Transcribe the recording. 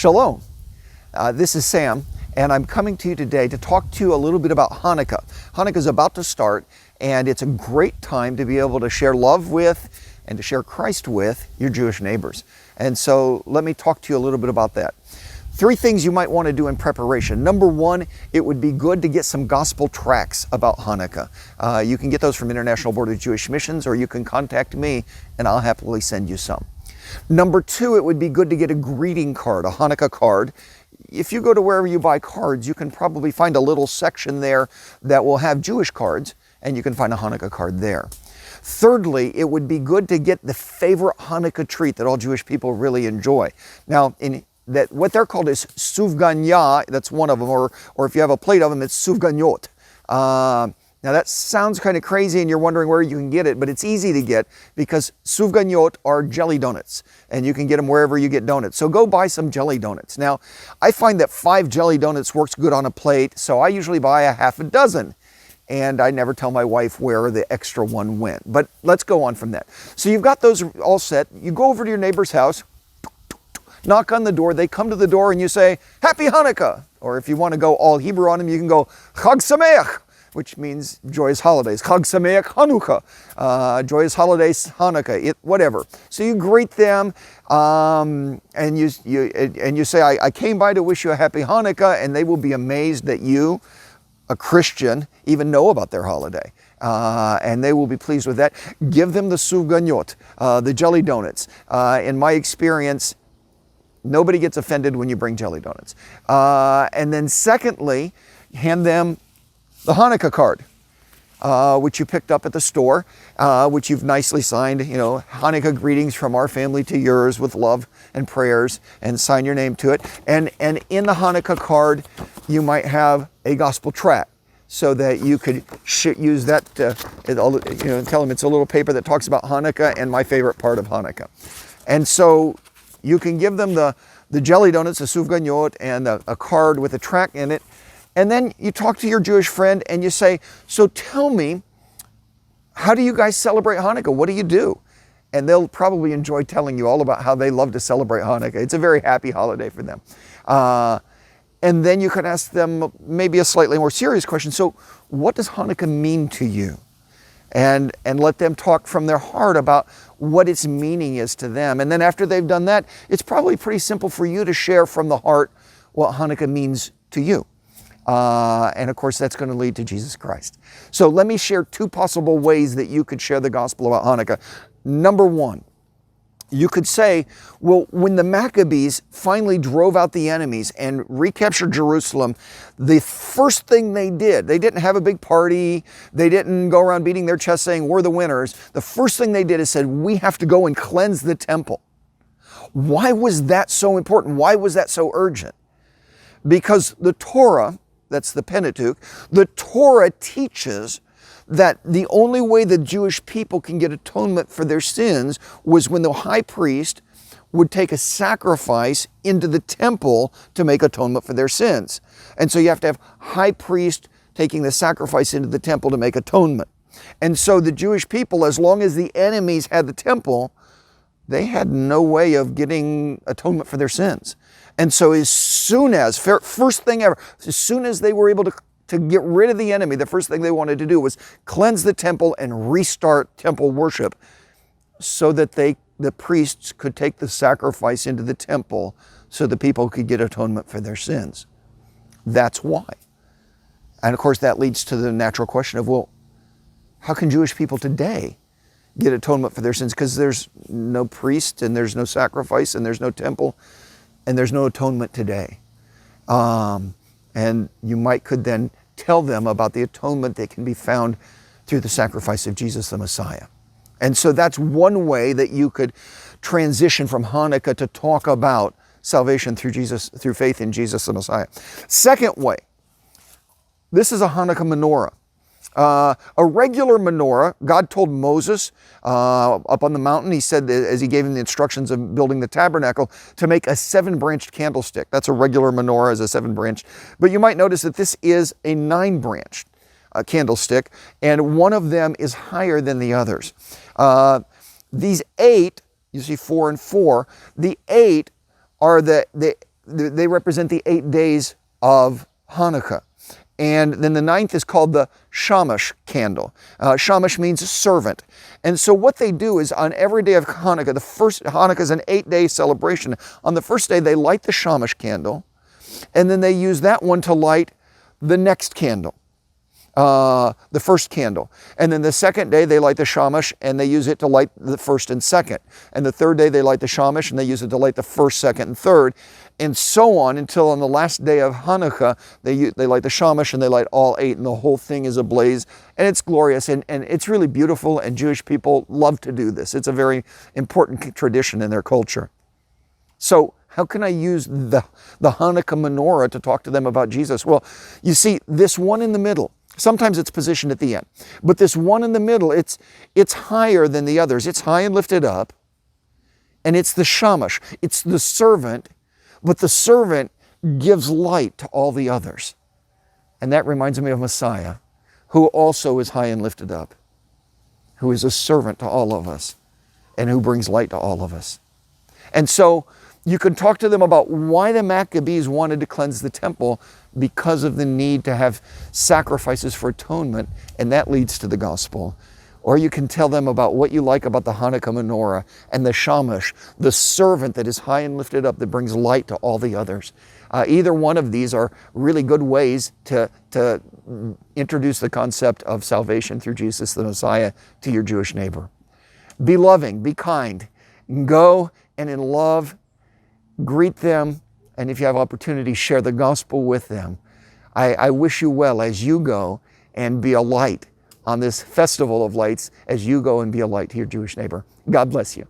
Shalom. This is Sam, and I'm coming to you today to talk to you a little bit about Hanukkah. Hanukkah is about to start, and it's a great time to be able to share love with and to share Christ with your Jewish neighbors. And so let me talk to you a little bit about that. 3 things you might want to do in preparation. Number 1, it would be good to get some gospel tracts about Hanukkah. You can get those from International Board of Jewish Missions, or you can contact me and I'll happily send you some. Number 2, it would be good to get a greeting card, a Hanukkah card. If you go to wherever you buy cards, you can probably find a little section there that will have Jewish cards, and you can find a Hanukkah card there. Thirdly, it would be good to get the favorite Hanukkah treat that all Jewish people really enjoy. Now, what they're called is sufganya, that's one of them, or if you have a plate of them, it's sufganyot. Now that sounds kind of crazy and you're wondering where you can get it, but it's easy to get because sufganyot are jelly donuts and you can get them wherever you get donuts. So go buy some jelly donuts. Now, I find that 5 jelly donuts works good on a plate, so I usually buy a half a dozen. And I never tell my wife where the extra one went. But let's go on from that. So you've got those all set. You go over to your neighbor's house, knock on the door, they come to the door and you say, Happy Hanukkah. Or if you want to go all Hebrew on them, you can go Chag Sameach, which means joyous holidays. Chag Sameach Hanukkah, joyous holidays Hanukkah, whatever. So you greet them and you say, I came by to wish you a happy Hanukkah, and they will be amazed that you, a Christian, even know about their holiday. And they will be pleased with that. Give them the sufganyot, the jelly donuts. In my experience, nobody gets offended when you bring jelly donuts. And then secondly, hand them the Hanukkah card, which you picked up at the store, which you've nicely signed, Hanukkah greetings from our family to yours with love and prayers, and sign your name to it. And in the Hanukkah card, you might have a gospel tract so that you could use that, tell them it's a little paper that talks about Hanukkah and my favorite part of Hanukkah. And so you can give them the jelly donuts, the sufganyot, and a card with a tract in it. And then you talk to your Jewish friend and you say, so tell me, how do you guys celebrate Hanukkah? What do you do? And they'll probably enjoy telling you all about how they love to celebrate Hanukkah. It's a very happy holiday for them. And then you can ask them maybe a slightly more serious question. So what does Hanukkah mean to you? And let them talk from their heart about what its meaning is to them. And then after they've done that, it's probably pretty simple for you to share from the heart what Hanukkah means to you. And of course, that's going to lead to Jesus Christ. So let me share 2 possible ways that you could share the gospel about Hanukkah. Number 1, you could say, well, when the Maccabees finally drove out the enemies and recaptured Jerusalem, the first thing they didn't have a big party, they didn't go around beating their chest saying, we're the winners. The first thing they did is said, we have to go and cleanse the temple. Why was that so important? Why was that so urgent? Because the Torah, that's the Pentateuch, the Torah teaches that the only way the Jewish people can get atonement for their sins was when the high priest would take a sacrifice into the temple to make atonement for their sins. And so you have to have high priest taking the sacrifice into the temple to make atonement. And so the Jewish people, as long as the enemies had the temple, they had no way of getting atonement for their sins. And so as soon as, first thing ever, as soon as they were able to get rid of the enemy, the first thing they wanted to do was cleanse the temple and restart temple worship so that the priests could take the sacrifice into the temple so the people could get atonement for their sins. That's why. And of course that leads to the natural question of, well, how can Jewish people today get atonement for their sins? Because there's no priest and there's no sacrifice and there's no temple and there's no atonement today. And you could then tell them about the atonement that can be found through the sacrifice of Jesus the Messiah. And so that's one way that you could transition from Hanukkah to talk about salvation through faith in Jesus the Messiah. Second way, this is a Hanukkah menorah. A regular menorah, God told Moses up on the mountain, he said, as he gave him the instructions of building the tabernacle, to make a 7-branched candlestick. That's a regular menorah, is a 7-branched. But you might notice that this is a 9-branched candlestick, and one of them is higher than the others. These 8, you see 4 and 4, the 8 are the they represent the 8 days of Hanukkah. And then the 9th is called the Shamash candle. Shamash means servant. And so what they do is on every day of Hanukkah, Hanukkah is an 8-day celebration. On the first day, they light the Shamash candle, and then they use that one to light the next candle, the first candle. And then the second day, they light the Shamash, and they use it to light the first and second. And the third day, they light the Shamash, and they use it to light the first, second, and third. And so on until on the last day of Hanukkah, they light the Shamash and they light all 8, and the whole thing is ablaze. And it's glorious, and it's really beautiful, and Jewish people love to do this. It's a very important tradition in their culture. So how can I use the Hanukkah menorah to talk to them about Jesus? Well, you see, this one in the middle, sometimes it's positioned at the end, but this one in the middle, it's higher than the others. It's high and lifted up, and it's the Shamash. It's the servant, but the servant gives light to all the others. And that reminds me of Messiah, who also is high and lifted up, who is a servant to all of us, and who brings light to all of us. And so you can talk to them about why the Maccabees wanted to cleanse the temple, because of the need to have sacrifices for atonement, and that leads to the gospel. Or you can tell them about what you like about the Hanukkah menorah and the Shamash, the servant that is high and lifted up that brings light to all the others. Either one of these are really good ways to introduce the concept of salvation through Jesus the Messiah to your Jewish neighbor. Be loving, be kind, go and in love greet them, and if you have opportunity, share the gospel with them. I wish you well as you go and be a light on this festival of lights, as you go and be a light to your Jewish neighbor. God bless you.